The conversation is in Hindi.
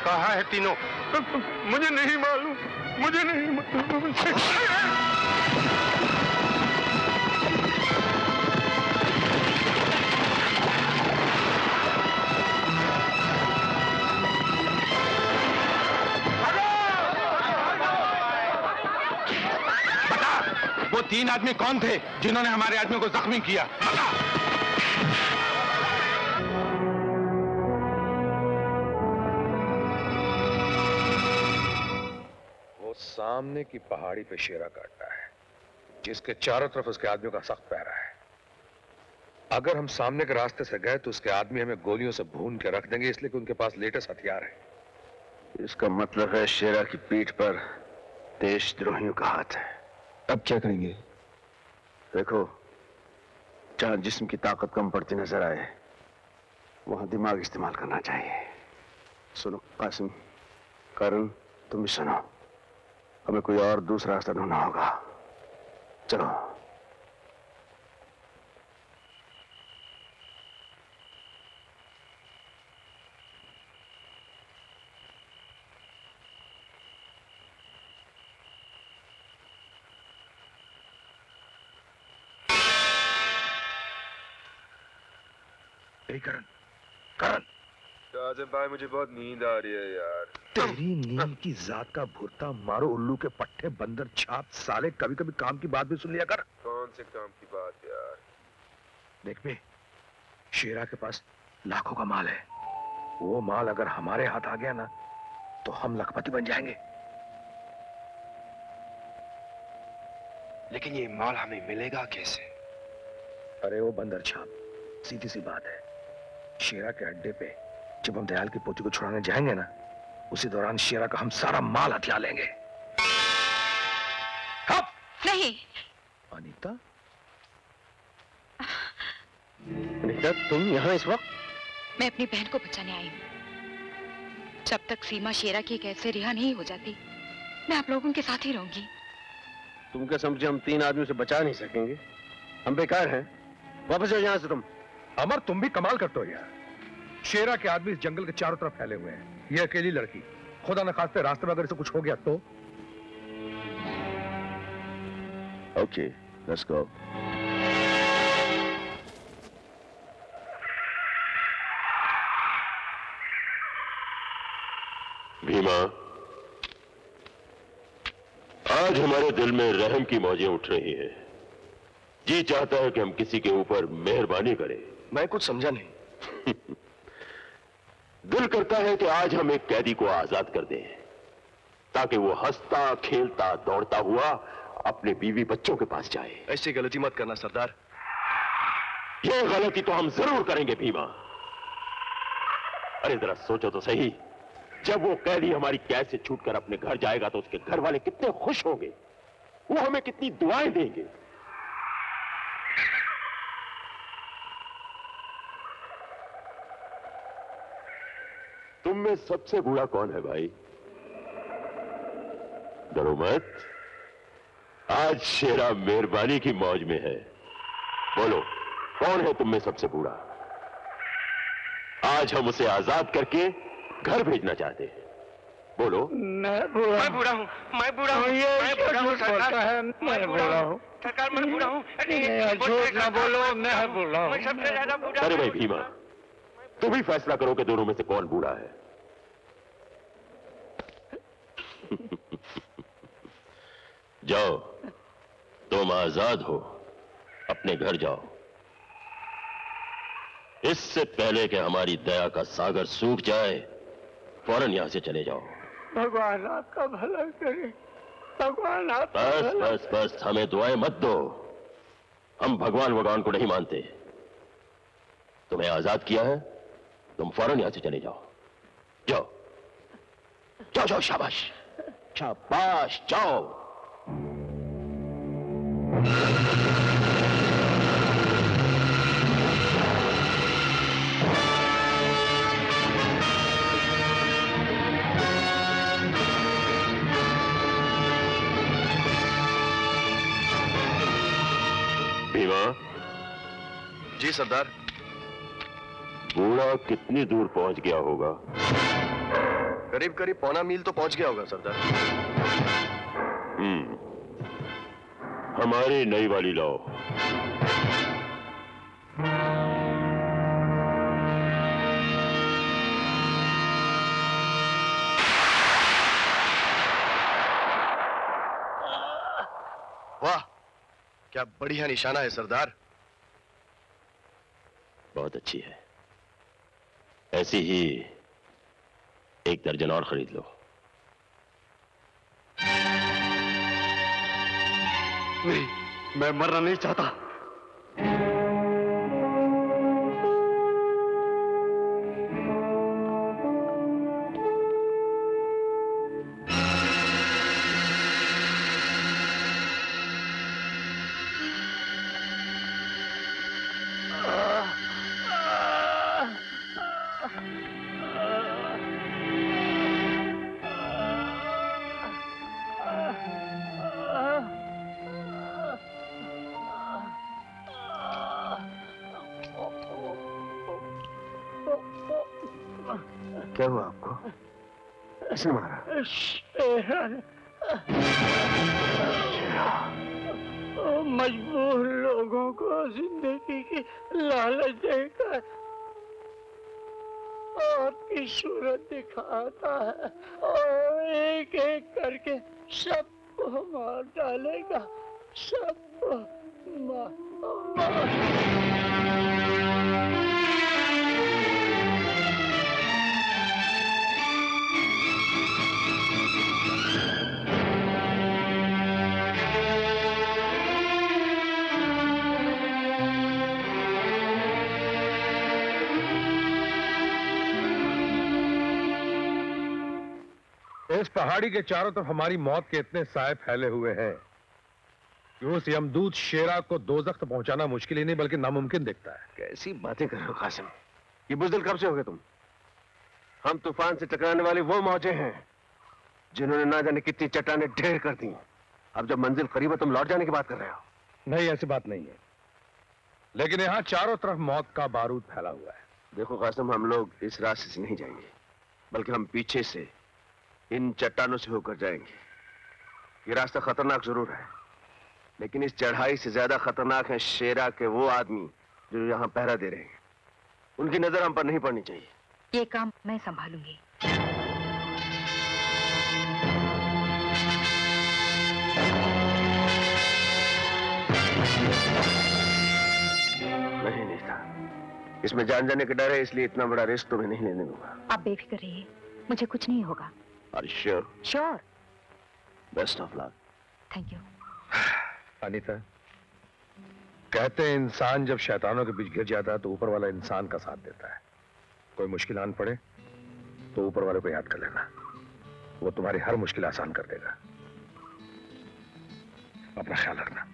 कहाँ है तीनों? मुझे नहीं मालूम, मुझे नहीं मालूम। बता, वो 3 आदमी कौन थे जिन्होंने हमारे आदमियों को जख्मी किया? बता। सामने की पहाड़ी पे शेरा काटता है, जिसके चारों तरफ उसके आदमियों का सख्त पहरा है। अगर हम सामने के रास्ते से गए तो उसके आदमी हमें गोलियों से भून के रख देंगे, इसलिए कि उनके पास लेटेस्ट हथियार है। इसका मतलब है शेरा की पीठ पर देशद्रोहियों का हाथ है। अब क्या करेंगे? देखो, जहां जिस्म की ताकत कम पड़ती नजर आए वहां दिमाग इस्तेमाल करना चाहिए। सुनो कासिम, करण, तुम भी सुनो। हमें कोई और दूसरा रास्ता ढूंढना होगा। चलो। करण, करण। आजम भाई, मुझे बहुत नींद आ रही है यार। तेरी नींद की जात का भुरता मारो उल्लू के पट्टे बंदर छाप साले, कभी कभी काम की बात भी सुन लिया कर। कौन से काम की बात यार? देख बे, शेरा के पास लाखों का माल है। वो माल अगर हमारे हाथ आ गया ना तो हम लखपति बन जाएंगे। लेकिन ये माल हमें मिलेगा कैसे? अरे वो बंदर छाप, सीधी सी बात है। शेरा के अड्डे पे जब हम दयाल की पोती को छुड़ाने जाएंगे ना, उसी दौरान शेरा का हम सारा माल हथिया लेंगे। नहीं। अनीता, अनीता, तुम यहाँ इस वक्त? मैं अपनी बहन को बचाने आई हूँ। जब तक सीमा शेरा की कैद से रिहा नहीं हो जाती, मैं आप लोगों के साथ ही रहूंगी। तुम क्या समझे हम 3 आदमियों से बचा नहीं सकेंगे? हम बेकार हैं। वापस जाओ यहाँ से तुम। अमर, तुम भी कमाल करते हो यार। शेरा के आदमी इस जंगल के चारों तरफ फैले हुए हैं। ये अकेली लड़की, खुदा न खास्ते रास्ते में अगर इसे कुछ हो गया तो? Okay, let's go. भीमा, आज हमारे दिल में रहम की मौजें उठ रही हैं। जी चाहता है कि हम किसी के ऊपर मेहरबानी करें। मैं कुछ समझा नहीं। दिल करता है कि आज हम एक कैदी को आजाद कर दें, ताकि वो हंसता खेलता दौड़ता हुआ अपने बीवी बच्चों के पास जाए। ऐसी गलती मत करना सरदार। ये गलती तो हम जरूर करेंगे भीमा। अरे जरा सोचो तो सही, जब वो कैदी हमारी कैद से छूटकर अपने घर जाएगा तो उसके घर वाले कितने खुश होंगे, वो हमें कितनी दुआएं देंगे। तुम में सबसे बूढ़ा कौन है भाई? डरो मत, आज शेरा मेहरबानी की मौज में है। बोलो, कौन है तुम में सबसे बूढ़ा? आज हम उसे आजाद करके घर भेजना चाहते हैं। बोलो। मैं बूढ़ा हूँ, मैं बूढ़ा हूँ, मैं बूढ़ा हूँ सरकार, मैं बूढ़ा हूँ सरकार, मैं बूढ़ा हूँ। झूठ ना बोलो, मैं बूढ़ा हूँ, मैं सबसे ज्यादा बूढ़ा। अरे भाई भीमा, तुम ही फैसला करो कि दोनों में से कौन बूढ़ा है। जाओ, तुम आजाद हो, अपने घर जाओ। इससे पहले कि हमारी दया का सागर सूख जाए, फौरन यहां से चले जाओ। भगवान आपका भला करे, भगवान आपका बस बस बस, हमें दुआएं मत दो। हम भगवान को नहीं मानते। तुम्हें आजाद किया है, तुम फौरन यहां से चले जाओ। जाओ जाओ जाओ, शाबाश शाबाश, जाओ। भीमा। जी सरदार। बूढ़ा कितनी दूर पहुंच गया होगा? करीब करीब 1.25 मील तो पहुंच गया होगा सरदार। हमारी नई वाली लाओ। वाह, क्या बढ़िया निशाना है सरदार। बहुत अच्छी है, ऐसी ही 1 दर्जन और खरीद लो। नहीं, मैं मरना नहीं चाहता। क्या हुआ आपको? किसने मारा? मजबूर लोगों को जिंदगी की लालच देकर आपकी सूरत दिखाता है और एक एक करके सबको मार डालेगा, सबको मार। इस पहाड़ी के चारों तरफ हमारी मौत के इतने साए फैले हुए हैं कि उस यमदूत शेरा को दोज़ख तक पहुंचाना मुश्किल ही नहीं बल्कि नामुमकिन दिखता है। कैसी बातें कर रहे हो कासिम? ये बुज़दिल कब से हो गए तुम? हम तूफान से टकराने वाली वो मौजें हैं जिन्होंने ना जाने कितनी चट्टानें ढेर कर दी। अब जब मंजिल करीब है तुम लौट जाने की बात कर रहे हो? नहीं, ऐसी बात नहीं है, लेकिन यहाँ चारों तरफ मौत का बारूद फैला हुआ है। देखो कासिम, हम लोग इस रास्ते से नहीं जाएंगे, बल्कि हम पीछे से इन चट्टानों से होकर जाएंगे। ये रास्ता खतरनाक जरूर है, लेकिन इस चढ़ाई से ज्यादा खतरनाक है शेरा के वो आदमी जो यहाँ पहरा दे रहे हैं। उनकी नजर हम पर नहीं पड़नी चाहिए। ये काम मैं संभालूंगी। नहीं था, इसमें जान जाने का डर है, इसलिए इतना बड़ा रिस्क तुम्हें नहीं लेने दूंगा। आप बेफिक्र रहिए, मुझे कुछ नहीं होगा। Are you sure? Sure. Best of luck. Thank you. Anita, कहते हैं इंसान जब शैतानों के बीच गिर जाता है तो ऊपर वाला इंसान का साथ देता है। कोई मुश्किल आन पड़े तो ऊपर वाले को याद कर लेना, वो तुम्हारी हर मुश्किल आसान कर देगा। अपना ख्याल रखना।